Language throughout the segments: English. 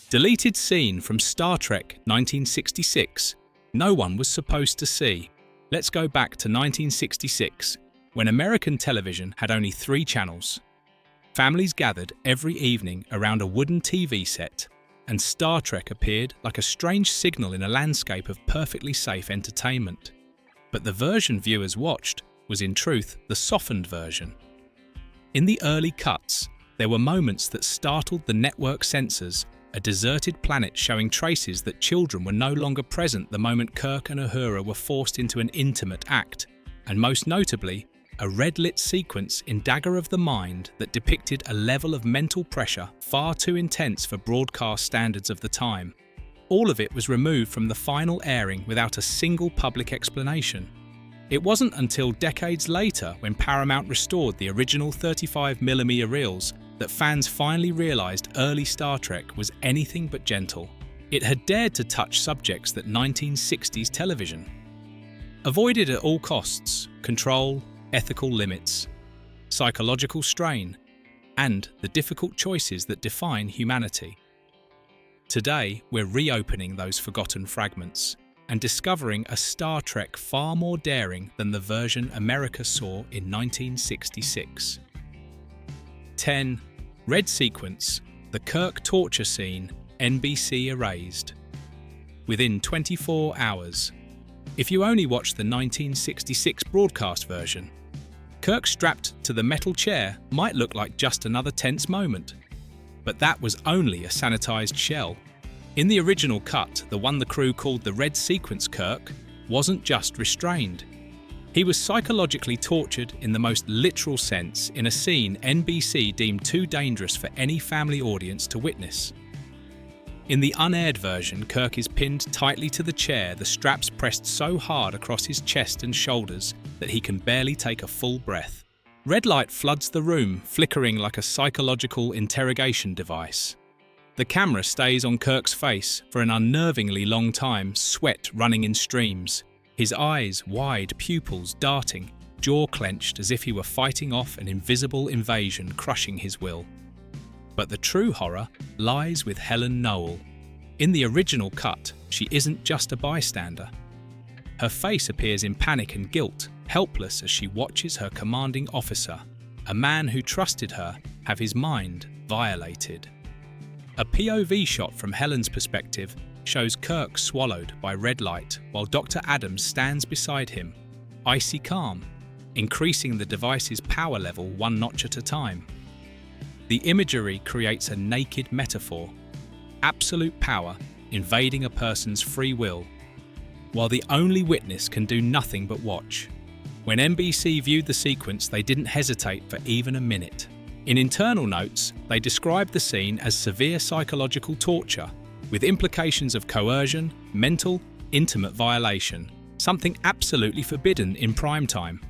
Deleted scene from Star Trek 1966. No one was supposed to see. Let's go back to 1966, when American television had only 3 channels. Families gathered every evening around a wooden TV set, and Star Trek appeared like a strange signal in a landscape of perfectly safe entertainment. But the version viewers watched was in truth the softened version. In the early cuts, there were moments that startled the network censors, a deserted planet showing traces that children were no longer present the moment Kirk and Uhura were forced into an intimate act, and most notably, a red-lit sequence in Dagger of the Mind that depicted a level of mental pressure far too intense for broadcast standards of the time. All of it was removed from the final airing without a single public explanation. It wasn't until decades later, when Paramount restored the original 35mm reels, that fans finally realised early Star Trek was anything but gentle. It had dared to touch subjects that 1960s television avoided at all costs: control, ethical limits, psychological strain, and the difficult choices that define humanity. Today, we're reopening those forgotten fragments and discovering a Star Trek far more daring than the version America saw in 1966. 10. Red sequence, the Kirk torture scene, NBC erased. Within 24 hours. If you only watch the 1966 broadcast version, Kirk strapped to the metal chair might look like just another tense moment. But that was only a sanitized shell. In the original cut, the one the crew called the Red Sequence Kirk wasn't just restrained. He was psychologically tortured in the most literal sense in a scene NBC deemed too dangerous for any family audience to witness. In the unaired version, Kirk is pinned tightly to the chair, the straps pressed so hard across his chest and shoulders that he can barely take a full breath. Red light floods the room, flickering like a psychological interrogation device. The camera stays on Kirk's face for an unnervingly long time, sweat running in streams, his eyes wide, pupils darting, jaw clenched as if he were fighting off an invisible invasion crushing his will. But the true horror lies with Helen Noel. In the original cut, she isn't just a bystander. Her face appears in panic and guilt, helpless as she watches her commanding officer, a man who trusted her, have his mind violated. A POV shot from Helen's perspective shows Kirk swallowed by red light while Dr. Adams stands beside him, icy calm, increasing the device's power level one notch at a time. The imagery creates a naked metaphor, absolute power invading a person's free will, while the only witness can do nothing but watch. When NBC viewed the sequence, they didn't hesitate for even a minute. In internal notes, they described the scene as severe psychological torture, with implications of coercion, mental, intimate violation, something absolutely forbidden in primetime.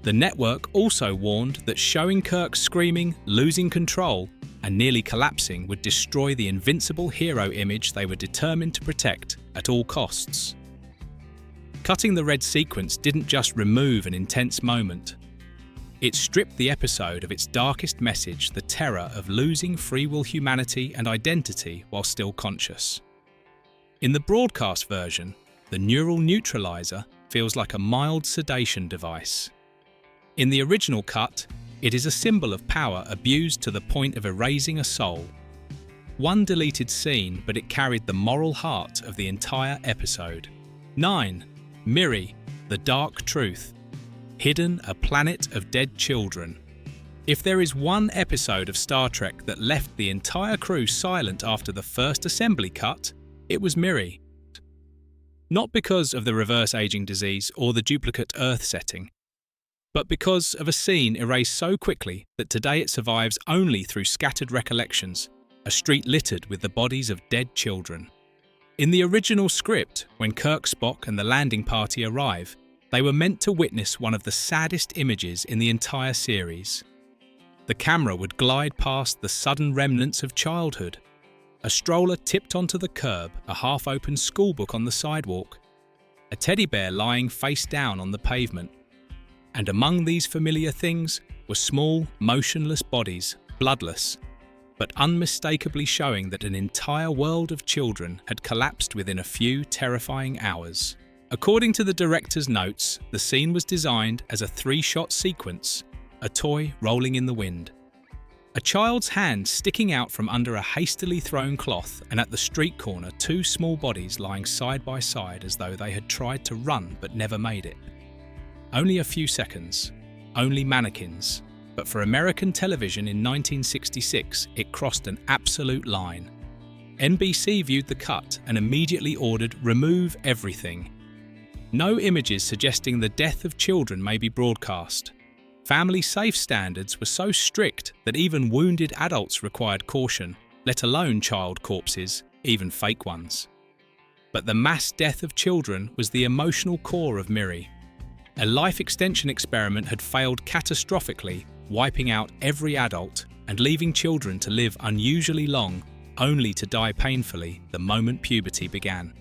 The network also warned that showing Kirk screaming, losing control, and nearly collapsing would destroy the invincible hero image they were determined to protect at all costs. Cutting the red sequence didn't just remove an intense moment. It stripped the episode of its darkest message, the terror of losing free will humanity and identity while still conscious. In the broadcast version, the neural neutralizer feels like a mild sedation device. In the original cut, it is a symbol of power abused to the point of erasing a soul. One deleted scene, but it carried the moral heart of the entire episode. 9. Miri, the Dark Truth. Hidden, a planet of dead children. If there is one episode of Star Trek that left the entire crew silent after the first assembly cut, it was Miri. Not because of the reverse aging disease or the duplicate Earth setting, but because of a scene erased so quickly that today it survives only through scattered recollections, a street littered with the bodies of dead children. In the original script, when Kirk, Spock and the landing party arrive, they were meant to witness one of the saddest images in the entire series. The camera would glide past the sudden remnants of childhood. A stroller tipped onto the curb, a half-open schoolbook on the sidewalk, a teddy bear lying face down on the pavement. And among these familiar things were small, motionless bodies, bloodless, but unmistakably showing that an entire world of children had collapsed within a few terrifying hours. According to the director's notes, the scene was designed as a 3-shot sequence, a toy rolling in the wind. A child's hand sticking out from under a hastily thrown cloth, and at the street corner 2 small bodies lying side by side as though they had tried to run but never made it. Only a few seconds, only mannequins, but for American television in 1966 it crossed an absolute line. NBC viewed the cut and immediately ordered "remove everything." No images suggesting the death of children may be broadcast. Family safe standards were so strict that even wounded adults required caution, let alone child corpses, even fake ones. But the mass death of children was the emotional core of Miri. A life extension experiment had failed catastrophically, wiping out every adult and leaving children to live unusually long, only to die painfully the moment puberty began.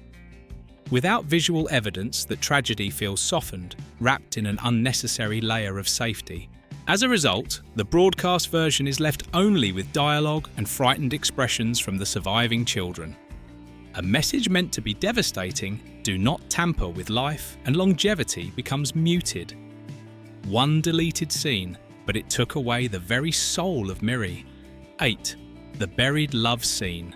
Without visual evidence, that tragedy feels softened, wrapped in an unnecessary layer of safety. As a result, the broadcast version is left only with dialogue and frightened expressions from the surviving children. A message meant to be devastating, do not tamper with life, and longevity becomes muted. One deleted scene, but it took away the very soul of Miri. 8. The buried love scene.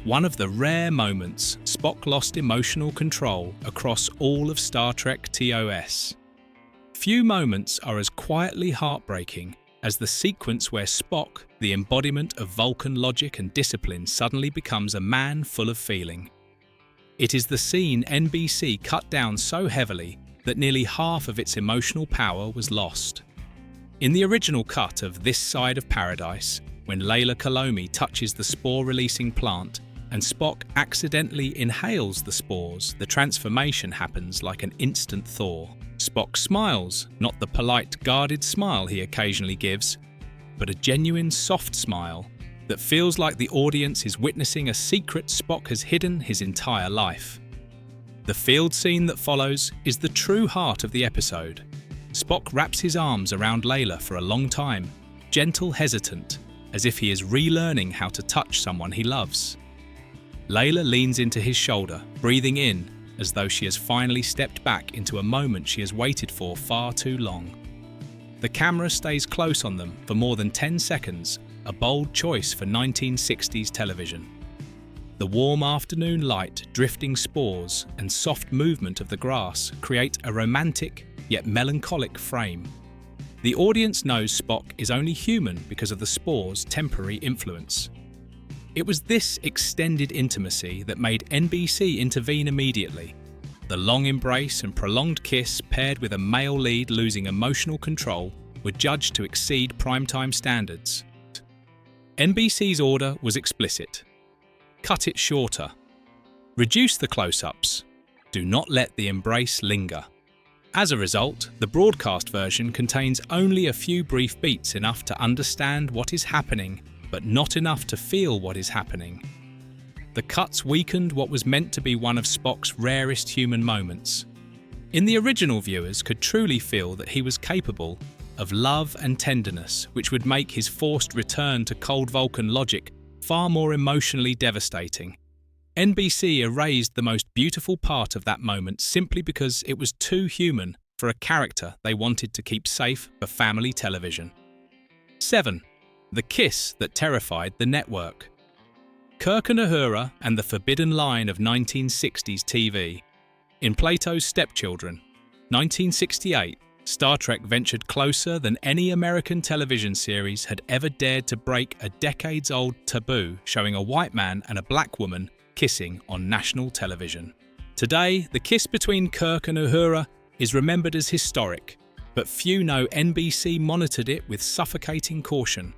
One of the rare moments Spock lost emotional control across all of Star Trek TOS. Few moments are as quietly heartbreaking as the sequence where Spock, the embodiment of Vulcan logic and discipline, suddenly becomes a man full of feeling. It is the scene NBC cut down so heavily that nearly half of its emotional power was lost. In the original cut of This Side of Paradise, when Layla Kalomi touches the spore-releasing plant and Spock accidentally inhales the spores, the transformation happens like an instant thaw. Spock smiles, not the polite, guarded smile he occasionally gives, but a genuine soft smile that feels like the audience is witnessing a secret Spock has hidden his entire life. The field scene that follows is the true heart of the episode. Spock wraps his arms around Layla for a long time, gentle, hesitant, as if he is relearning how to touch someone he loves. Layla leans into his shoulder, breathing in, as though she has finally stepped back into a moment she has waited for far too long. The camera stays close on them for more than 10 seconds, a bold choice for 1960s television. The warm afternoon light, drifting spores, and soft movement of the grass create a romantic yet melancholic frame. The audience knows Spock is only human because of the spore's temporary influence. It was this extended intimacy that made NBC intervene immediately. The long embrace and prolonged kiss, paired with a male lead losing emotional control, were judged to exceed primetime standards. NBC's order was explicit. Cut it shorter. Reduce the close-ups. Do not let the embrace linger. As a result, the broadcast version contains only a few brief beats, enough to understand what is happening, but not enough to feel what is happening. The cuts weakened what was meant to be one of Spock's rarest human moments. In the original, viewers could truly feel that he was capable of love and tenderness, which would make his forced return to cold Vulcan logic far more emotionally devastating. NBC erased the most beautiful part of that moment simply because it was too human for a character they wanted to keep safe for family television. 7. The kiss that terrified the network. Kirk and Uhura and the forbidden line of 1960s TV. In Plato's Stepchildren, 1968, Star Trek ventured closer than any American television series had ever dared to break a decades-old taboo, showing a white man and a black woman kissing on national television. Today, the kiss between Kirk and Uhura is remembered as historic, but few know NBC monitored it with suffocating caution.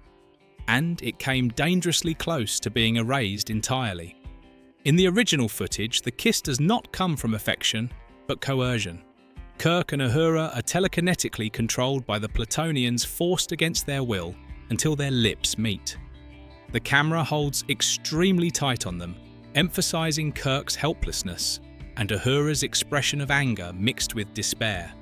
And it came dangerously close to being erased entirely. In the original footage, the kiss does not come from affection, but coercion. Kirk and Uhura are telekinetically controlled by the Platonians, forced against their will until their lips meet. The camera holds extremely tight on them, emphasizing Kirk's helplessness and Uhura's expression of anger mixed with despair.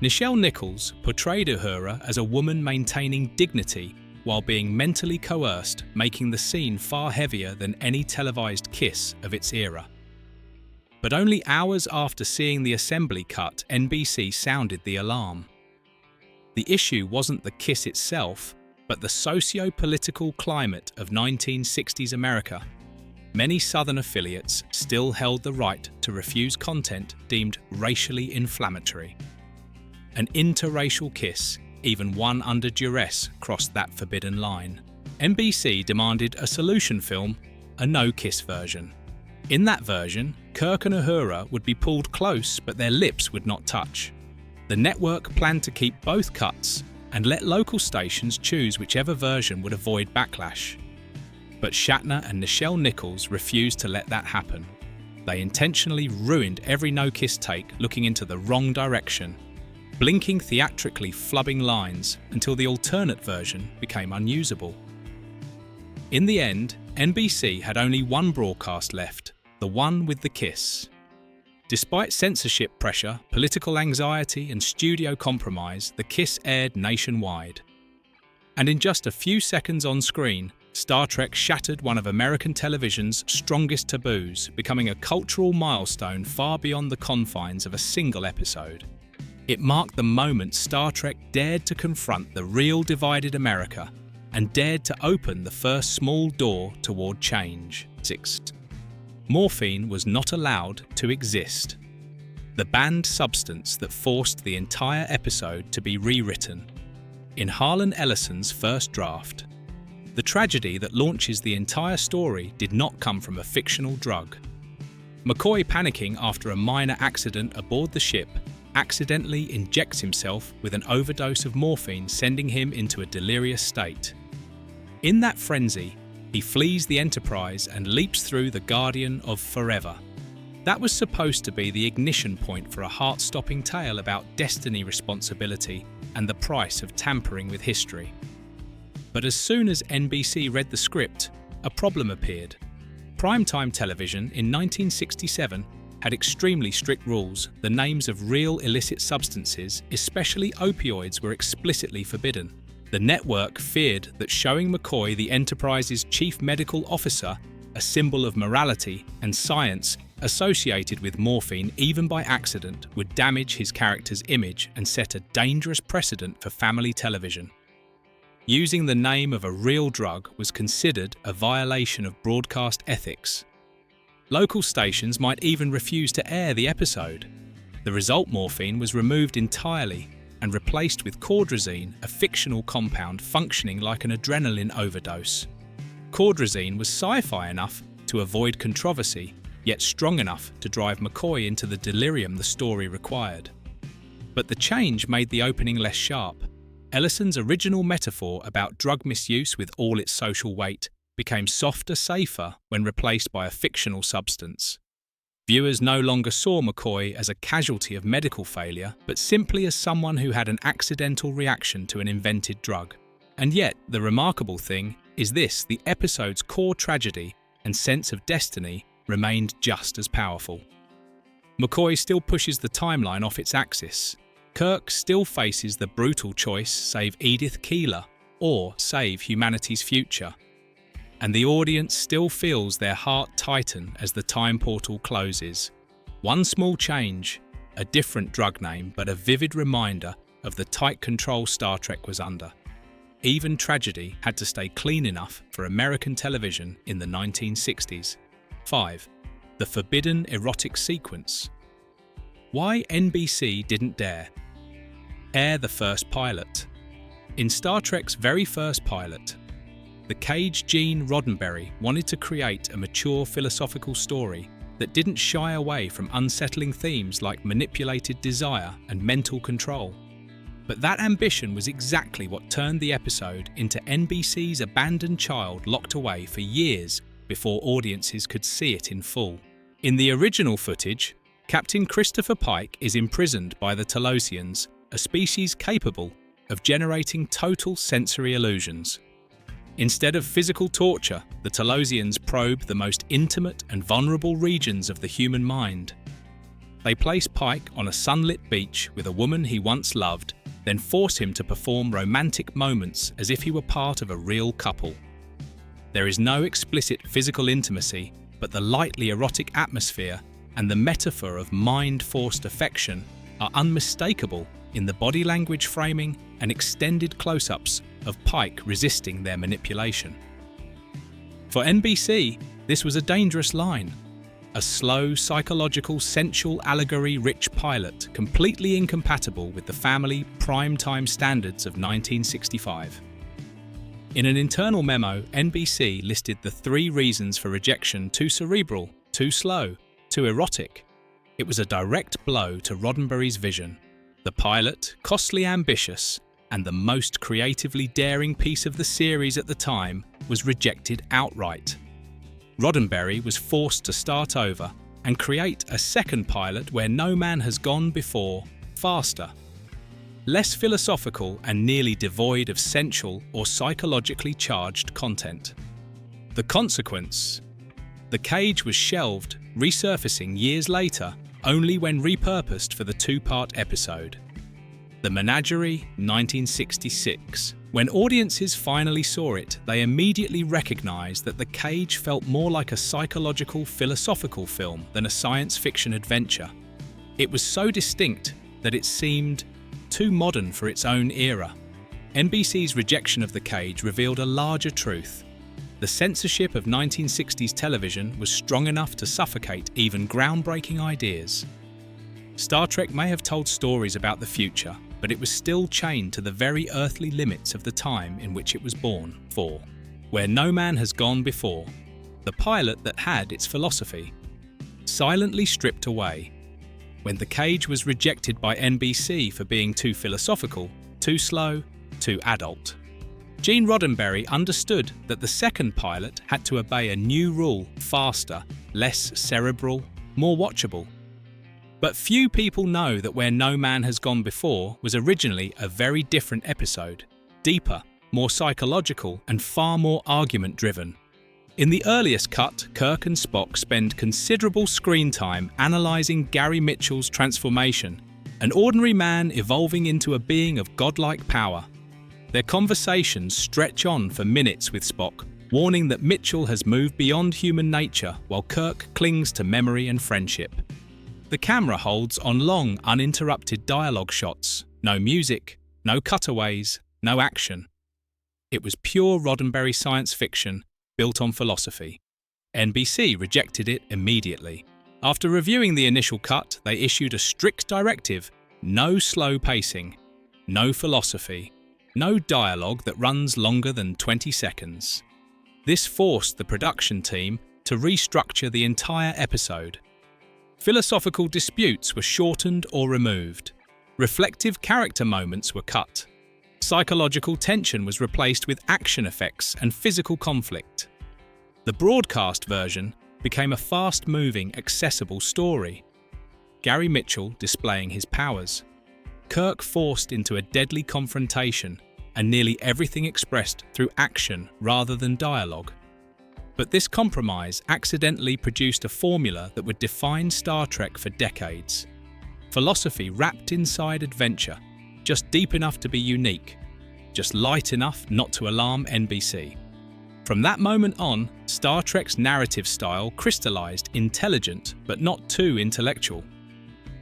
Nichelle Nichols portrayed Uhura as a woman maintaining dignity while being mentally coerced, making the scene far heavier than any televised kiss of its era. But only hours after seeing the assembly cut, NBC sounded the alarm. The issue wasn't the kiss itself, but the socio-political climate of 1960s America. Many Southern affiliates still held the right to refuse content deemed racially inflammatory. An interracial kiss, even one under duress, crossed that forbidden line. NBC demanded a solution film, a no-kiss version. In that version, Kirk and Uhura would be pulled close, but their lips would not touch. The network planned to keep both cuts and let local stations choose whichever version would avoid backlash. But Shatner and Nichelle Nichols refused to let that happen. They intentionally ruined every no-kiss take, looking into the wrong direction, blinking theatrically flubbing lines until the alternate version became unusable. In the end, NBC had only one broadcast left, the one with the kiss. Despite censorship pressure, political anxiety and studio compromise, the kiss aired nationwide. And in just a few seconds on screen, Star Trek shattered one of American television's strongest taboos, becoming a cultural milestone far beyond the confines of a single episode. It marked the moment Star Trek dared to confront the real divided America and dared to open the first small door toward change. 6. Morphine was not allowed to exist. The banned substance that forced the entire episode to be rewritten. In Harlan Ellison's first draft, the tragedy that launches the entire story did not come from a fictional drug. McCoy, panicking after a minor accident aboard the ship, accidentally injects himself with an overdose of morphine, sending him into a delirious state. In that frenzy, he flees the Enterprise and leaps through the Guardian of Forever. That was supposed to be the ignition point for a heart-stopping tale about destiny, responsibility, and the price of tampering with history. But as soon as NBC read the script, a problem appeared. Primetime television in 1967 had extremely strict rules. The names of real illicit substances, especially opioids, were explicitly forbidden. The network feared that showing McCoy, the Enterprise's chief medical officer, a symbol of morality and science, associated with morphine even by accident, would damage his character's image and set a dangerous precedent for family television. Using the name of a real drug was considered a violation of broadcast ethics. Local stations might even refuse to air the episode. The result, morphine, was removed entirely and replaced with cordrazine, a fictional compound functioning like an adrenaline overdose. Cordrazine was sci-fi enough to avoid controversy, yet strong enough to drive McCoy into the delirium the story required. But the change made the opening less sharp. Ellison's original metaphor about drug misuse with all its social weight became softer, safer when replaced by a fictional substance. Viewers no longer saw McCoy as a casualty of medical failure, but simply as someone who had an accidental reaction to an invented drug. And yet, the remarkable thing is this: the episode's core tragedy and sense of destiny remained just as powerful. McCoy still pushes the timeline off its axis. Kirk still faces the brutal choice: save Edith Keeler or save humanity's future. And the audience still feels their heart tighten as the time portal closes. One small change, a different drug name, but a vivid reminder of the tight control Star Trek was under. Even tragedy had to stay clean enough for American television in the 1960s. 5. The forbidden erotic sequence. Why NBC didn't dare air the first pilot. In Star Trek's very first pilot, the caged Gene Roddenberry wanted to create a mature philosophical story that didn't shy away from unsettling themes like manipulated desire and mental control. But that ambition was exactly what turned the episode into NBC's abandoned child, locked away for years before audiences could see it in full. In the original footage, Captain Christopher Pike is imprisoned by the Talosians, a species capable of generating total sensory illusions. Instead of physical torture, the Talosians probe the most intimate and vulnerable regions of the human mind. They place Pike on a sunlit beach with a woman he once loved then force him to perform romantic moments as if he were part of a real couple. There is no explicit physical intimacy, but the lightly erotic atmosphere and the metaphor of mind-forced affection are unmistakable in the body language framing and extended close-ups of Pike resisting their manipulation. For NBC, this was a dangerous line. A slow, psychological, sensual, allegory-rich pilot completely incompatible with the family prime-time standards of 1965. In an internal memo, NBC listed the 3 reasons for rejection: too cerebral, too slow, too erotic. It was a direct blow to Roddenberry's vision. The pilot, costly ambitious, and the most creatively daring piece of the series at the time, was rejected outright. Roddenberry was forced to start over and create a second pilot where no man has gone before, faster, less philosophical and nearly devoid of sensual or psychologically charged content. The consequence? The Cage was shelved, resurfacing years later only when repurposed for the 2-part episode. The Menagerie, 1966. When audiences finally saw it, they immediately recognized that The Cage felt more like a psychological, philosophical film than a science fiction adventure. It was so distinct that it seemed too modern for its own era. NBC's rejection of The Cage revealed a larger truth. The censorship of 1960s television was strong enough to suffocate even groundbreaking ideas. Star Trek may have told stories about the future, but it was still chained to the very earthly limits of the time in which it was born. 4. Where no man has gone before. The pilot that had its philosophy. Silently stripped away. When The Cage was rejected by NBC for being too philosophical, too slow, too adult. Gene Roddenberry understood that the second pilot had to obey a new rule: faster, less cerebral, more watchable. But few people know that Where No Man Has Gone Before was originally a very different episode, deeper, more psychological, and far more argument-driven. In the earliest cut, Kirk and Spock spend considerable screen time analysing Gary Mitchell's transformation, an ordinary man evolving into a being of godlike power. Their conversations stretch on for minutes with Spock, warning that Mitchell has moved beyond human nature while Kirk clings to memory and friendship. The camera holds on long, uninterrupted dialogue shots. No music, no cutaways, no action. It was pure Roddenberry science fiction, built on philosophy. NBC rejected it immediately. After reviewing the initial cut, they issued a strict directive: no slow pacing, no philosophy, no dialogue that runs longer than 20 seconds. This forced the production team to restructure the entire episode. Philosophical disputes were shortened or removed. Reflective character moments were cut. Psychological tension was replaced with action effects and physical conflict. The broadcast version became a fast-moving, accessible story. Gary Mitchell displaying his powers. Kirk forced into a deadly confrontation, and nearly everything expressed through action rather than dialogue. But this compromise accidentally produced a formula that would define Star Trek for decades. Philosophy wrapped inside adventure, just deep enough to be unique, just light enough not to alarm NBC. From that moment on, Star Trek's narrative style crystallized: intelligent but not too intellectual,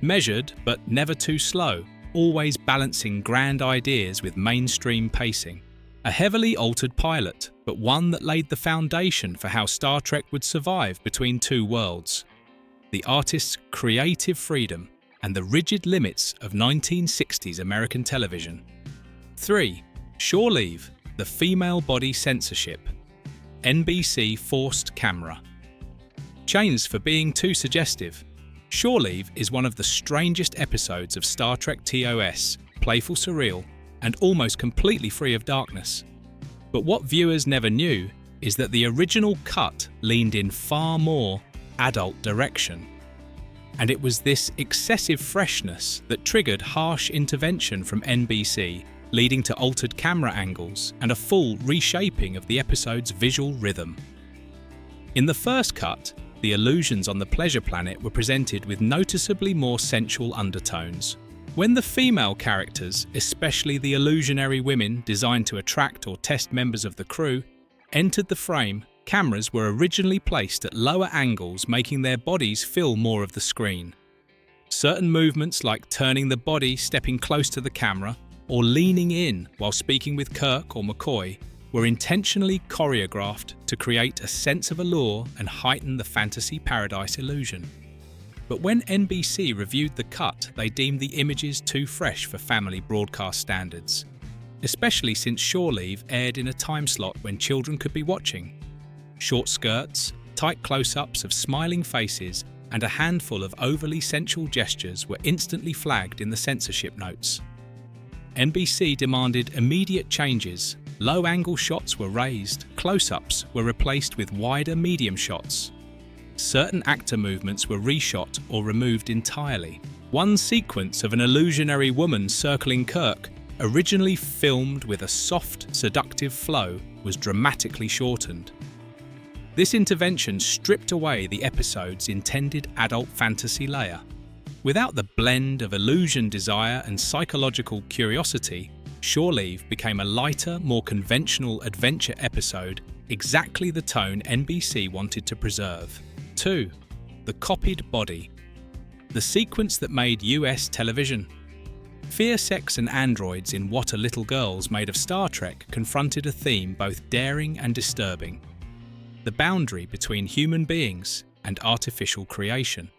measured but never too slow, always balancing grand ideas with mainstream pacing. A heavily altered pilot, but one that laid the foundation for how Star Trek would survive between two worlds: the artist's creative freedom and the rigid limits of 1960s American television. 3. Shore Leave, the female body censorship. NBC forced camera. Chains for being too suggestive. Shore Leave is one of the strangest episodes of Star Trek TOS, playful, surreal, and almost completely free of darkness. But what viewers never knew is that the original cut leaned in far more adult direction. And it was this excessive freshness that triggered harsh intervention from NBC, leading to altered camera angles and a full reshaping of the episode's visual rhythm. In the first cut, the illusions on the pleasure planet were presented with noticeably more sensual undertones, When the female characters, especially the illusionary women designed to attract or test members of the crew, entered the frame, cameras were originally placed at lower angles, making their bodies fill more of the screen. Certain movements like turning the body, stepping close to the camera, or leaning in while speaking with Kirk or McCoy were intentionally choreographed to create a sense of allure and heighten the fantasy paradise illusion. But when NBC reviewed the cut, they deemed the images too fresh for family broadcast standards, especially since Shore Leave aired in a time slot when children could be watching. Short skirts, tight close-ups of smiling faces, and a handful of overly sensual gestures were instantly flagged in the censorship notes. NBC demanded immediate changes. Low-angle shots were raised, close-ups were replaced with wider medium shots. Certain actor movements were reshot or removed entirely. One sequence of an illusionary woman circling Kirk, originally filmed with a soft, seductive flow, was dramatically shortened. This intervention stripped away the episode's intended adult fantasy layer. Without the blend of illusion desire and psychological curiosity, Shore Leave became a lighter, more conventional adventure episode, exactly the tone NBC wanted to preserve. 2. The copied body. The sequence that made US television. Fear, sex and androids in What Are Little Girls Made of Star Trek confronted a theme both daring and disturbing: the boundary between human beings and artificial creation.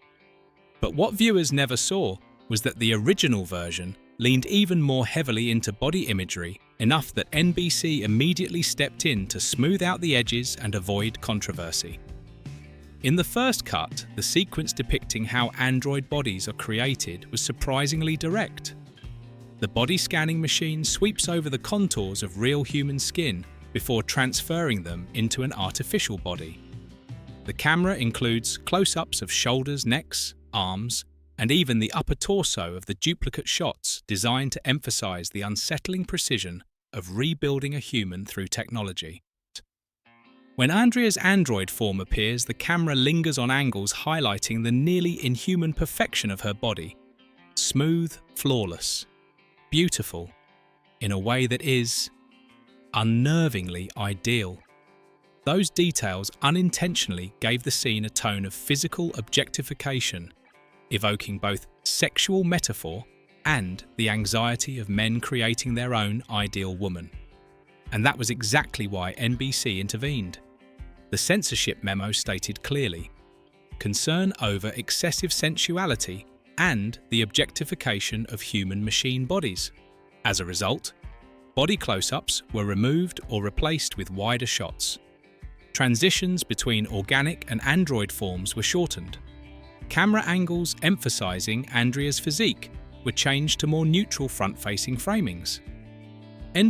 But what viewers never saw was that the original version leaned even more heavily into body imagery, enough that NBC immediately stepped in to smooth out the edges and avoid controversy. In the first cut, the sequence depicting how android bodies are created was surprisingly direct. The body scanning machine sweeps over the contours of real human skin before transferring them into an artificial body. The camera includes close-ups of shoulders, necks, arms, and even the upper torso of the duplicate shots designed to emphasize the unsettling precision of rebuilding a human through technology. When Andrea's android form appears, the camera lingers on angles highlighting the nearly inhuman perfection of her body. Smooth, flawless, beautiful, in a way that is unnervingly ideal. Those details unintentionally gave the scene a tone of physical objectification, evoking both sexual metaphor and the anxiety of men creating their own ideal woman. And that was exactly why NBC intervened. The censorship memo stated clearly, concern over excessive sensuality and the objectification of human-machine bodies. As a result, body close-ups were removed or replaced with wider shots. Transitions between organic and android forms were shortened. Camera angles emphasizing Andrea's physique were changed to more neutral front-facing framings.